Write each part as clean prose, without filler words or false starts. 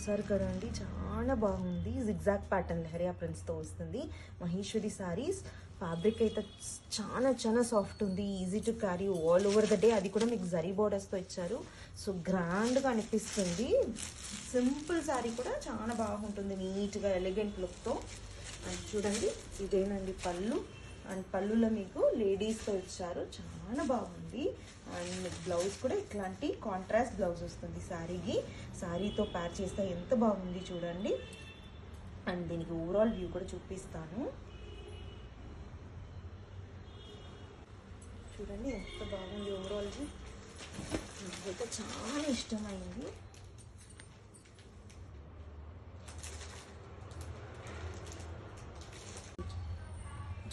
చూసారు కదండి, చాలా బాగుంది. జిగ్జాగ్ ప్యాటర్న్ లెహరియా ప్రింట్స్తో వస్తుంది. మహేశ్వరి సారీస్ ఫ్యాబ్రిక్ అయితే చాలా చాలా సాఫ్ట్ ఉంది. Easy to carry all over the day. అది కూడా మీకు జరీ బోర్డర్స్తో ఇచ్చారు. సో గ్రాండ్గా అనిపిస్తుంది. సింపుల్ శారీ కూడా చాలా బాగుంటుంది, నీట్గా ఎలిగెంట్ లుక్తో. అండ్ చూడండి, ఇదేనండి పళ్ళు. అండ్ పళ్ళులో మీకు లేడీస్తో ఇచ్చారు, చాలా బాగుంది. అండ్ మీకు బ్లౌజ్ కూడా ఇట్లాంటి కాంట్రాస్ట్ బ్లౌజ్ వస్తుంది శారీకి. శారీతో ప్యార్ చేస్తే ఎంత బాగుంది చూడండి. అండ్ దీనికి ఓవరాల్ వ్యూ కూడా చూపిస్తాను. చూడండి ఎంత బాగుంది ఓవరాల్ వ్యూ. నాకైతే చాలా ఇష్టమైంది.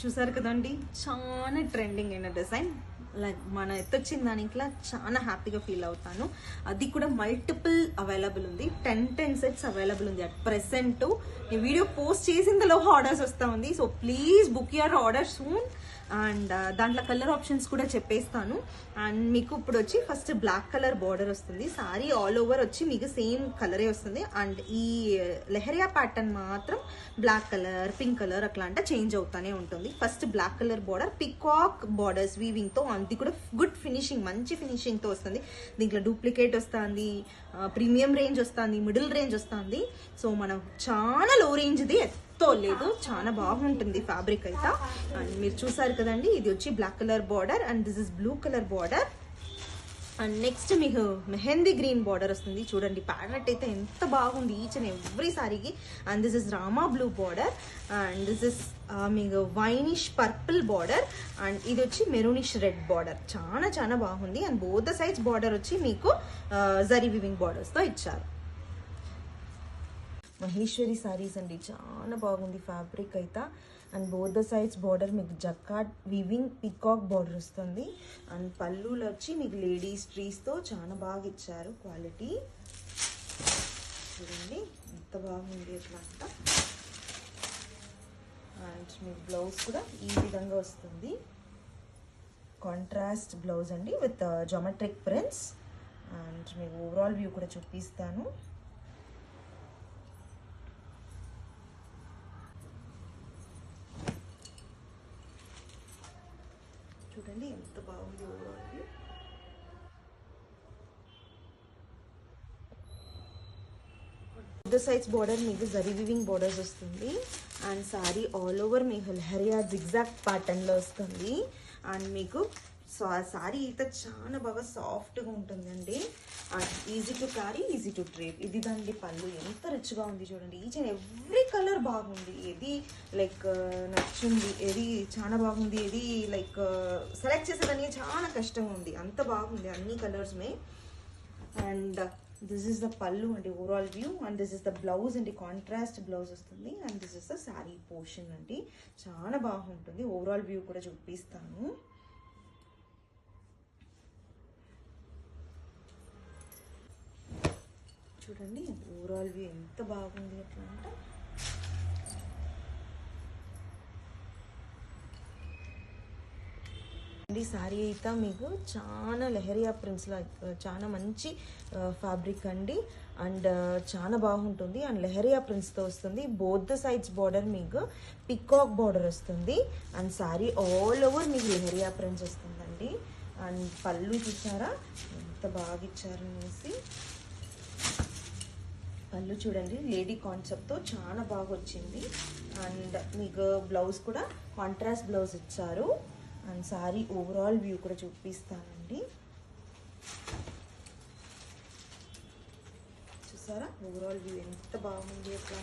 చూసారు కదండి, చాలా ట్రెండింగ్ అయిన డిజైన్. లైక్ మన ఎత్తొచ్చిన దానికిలా చాలా హ్యాపీగా ఫీల్ అవుతాను. అది కూడా మల్టిపుల్ అవైలబుల్ ఉంది. 10 సెట్స్ అవైలబుల్ ఉంది అట్ ప్రెసెంట్. ఈ వీడియో పోస్ట్ చేసిందలో ఆర్డర్స్ వస్తూ ఉంది. So please book your order soon. And దాంట్లో కలర్ ఆప్షన్స్ కూడా చెప్పేస్తాను. అండ్ మీకు ఇప్పుడు వచ్చి ఫస్ట్ బ్లాక్ కలర్ బార్డర్ వస్తుంది. సారీ ఆల్ ఓవర్ వచ్చి మీకు సేమ్ కలరే వస్తుంది. అండ్ ఈ లెహరియా ప్యాటర్న్ మాత్రం బ్లాక్ కలర్, పింక్ కలర్ అట్లా అంటే చేంజ్ అవుతానే ఉంటుంది. First black colour border, peacock borders వీవింగ్తో, అది కూడా గుడ్ ఫినిషింగ్, మంచి ఫినిషింగ్తో వస్తుంది. దీంట్లో డూప్లికేట్ వస్తుంది, ప్రీమియం రేంజ్ వస్తుంది, మిడిల్ రేంజ్ వస్తుంది. సో మనం చాలా లో రేంజ్ది లేదు, చాలా బాగుంటుంది ఫ్యాబ్రిక్ అయితే. అండ్ మీరు చూసారు కదండి, ఇది వచ్చి black colour border and this is blue colour border. And next మీకు మెహందీ గ్రీన్ బార్డర్ వస్తుంది. చూడండి ప్యాటర్న్ అయితే ఎంత బాగుంది ఈచ్ అండ్ ఎవ్రీ సారీకి. And this is Rama blue border. And this is మీకు వైనిష్ పర్పుల్ బార్డర్. అండ్ ఇది వచ్చి మెరూనిష్ రెడ్ బార్డర్. చాలా చాలా బాగుంది. And both the sides border వచ్చి మీకు జరీ వివింగ్ బార్డర్స్తో ఇచ్చారు. మహేశ్వరి సారీస్ అండి, చాలా బాగుంది ఫ్యాబ్రిక్ అయితే. And both the sides border మీకు జకార్డ్ వీవింగ్ పికాక్ బార్డర్ వస్తుంది. అండ్ పళ్ళులో వచ్చి మీకు లేడీస్ ట్రీస్తో చాలా బాగా ఇచ్చారు క్వాలిటీ. చూడండి ఎంత బాగుంది అట్లా అంట. అండ్ మీకు బ్లౌజ్ కూడా ఈ విధంగా వస్తుంది, కాంట్రాస్ట్ బ్లౌజ్ అండి విత్ జామెట్రిక్ ప్రింట్స్. అండ్ మీకు ఓవరాల్ వ్యూ కూడా చూపిస్తాను. చూడండి ఎంత బాగుంది overall view. The sides border మీకు జరీ వివింగ్ బార్డర్స్ వస్తుంది. అండ్ సారీ ఆల్ ఓవర్ మీకు లెహరియా జిగ్జాగ్ ప్యాటర్న్లో వస్తుంది. అండ్ మీకు సారీ అయితే చాలా బాగా సాఫ్ట్గా ఉంటుందండి. And easy to carry, easy to drape. ఇది దాని పళ్ళు ఎంత రిచ్గా ఉంది చూడండి. ఈచ్ అండ్ ఎవ్రీ కలర్ బాగుంది. ఏది లైక్ నచ్చింది, ఏది చాలా బాగుంది, ఏది లైక్ సెలెక్ట్ చేసేదానికి చాలా కష్టంగా ఉంది, అంత బాగుంది అన్ని కలర్స్మే. అండ్ దిస్ ఇస్ ద పళ్ళు అండి overall view. And this is the blouse అండి, కాంట్రాస్ట్ బ్లౌజ్ వస్తుంది. And this is the sari portion అండి, చాలా బాగుంటుంది. ఓవరాల్ వ్యూ కూడా చూపిస్తాను. చూడండి ఓవరాల్ వ్యూ ఎంత బాగుంది అట్లా అంటే. ఈ సారీ అయితే మీకు చాలా లెహరియా ప్రింట్స్లో చాలా మంచి ఫ్యాబ్రిక్ అండి. అండ్ చాలా బాగుంటుంది. అండ్ లెహరియా ప్రింట్స్తో వస్తుంది. బోత్ ద సైడ్స్ బార్డర్ మీకు పికాక్ బార్డర్ వస్తుంది. అండ్ సారీ ఆల్ ఓవర్ మీకు లెహరియా ప్రింట్స్ వస్తుందండి. అండ్ పళ్ళు చూసారా ఎంత బాగా ఇచ్చారు అనేసి. పళ్ళు చూడండి లేడీ కాన్సెప్ట్తో చాలా బాగా వచ్చింది. అండ్ మీకు బ్లౌజ్ కూడా కాంట్రాస్ట్ బ్లౌజ్ ఇచ్చారు. అండ్ సారీ ఓవరాల్ వ్యూ కూడా చూపిస్తానండి. చూసారా ఓవరాల్ వ్యూ ఎంత బాగుంది అట్లా.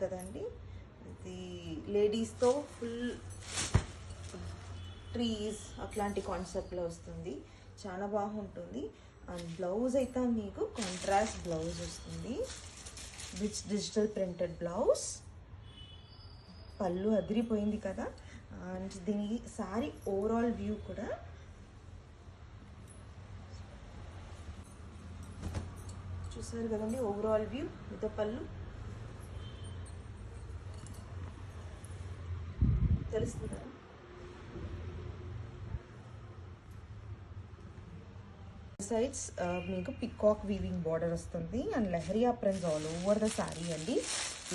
కదండి, ఇది లేడీస్తో ఫుల్ ట్రీస్ అట్లాంటి కాన్సెప్ట్లో వస్తుంది, చాలా బాగుంటుంది. అండ్ బ్లౌజ్ అయితే మీకు కాంట్రాస్ట్ బ్లౌజ్ వస్తుంది, డిజిటల్ ప్రింటెడ్ బ్లౌజ్. పళ్ళు అదిరిపోయింది కదా. అండ్ దీని సారీ ఓవరాల్ వ్యూ కూడా చూసారు కదండి. ఓవరాల్ వ్యూ విత్ పళ్ళు. తెలుస్తుందా? సైడ్స్ మీకు పికాక్ వీవింగ్ బార్డర్ వస్తుంది and leheriya prints all over the sari అండి.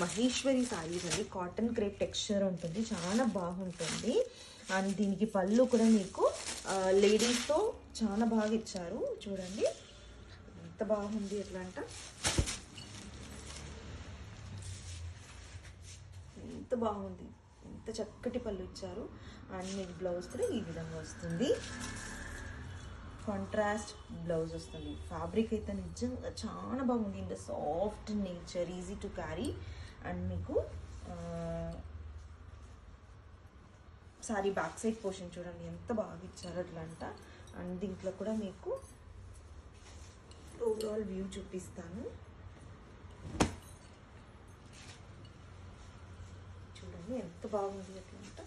మహేశ్వరి శారీస్ అండి, కాటన్ క్రేప్ టెక్స్చర్ ఉంటుంది, చాలా బాగుంటుంది. అండ్ దీనికి పళ్ళు కూడా మీకు లేడీస్తో చాలా బాగా ఇచ్చారు. చూడండి ఎంత బాగుంది, ఎట్లా అంట ఎంత బాగుంది, ఎంత చక్కటి పళ్ళు ఇచ్చారు. అండ్ మీకు బ్లౌజ్ కూడా ఈ విధంగా వస్తుంది, కాంట్రాస్ట్ బ్లౌజ్ వస్తుంది. ఫ్యాబ్రిక్ అయితే నిజంగా చాలా బాగుంది, ఇంత soft nature, easy to carry. And మీకు సారీ బ్యాక్ సైడ్ పోర్షన్ చూడండి ఎంత బాగా ఇచ్చారు అట్లా. అండ్ దీంట్లో కూడా మీకు ఓవరాల్ వ్యూ చూపిస్తాను. చూడండి ఎంత బాగుంది అట్లా.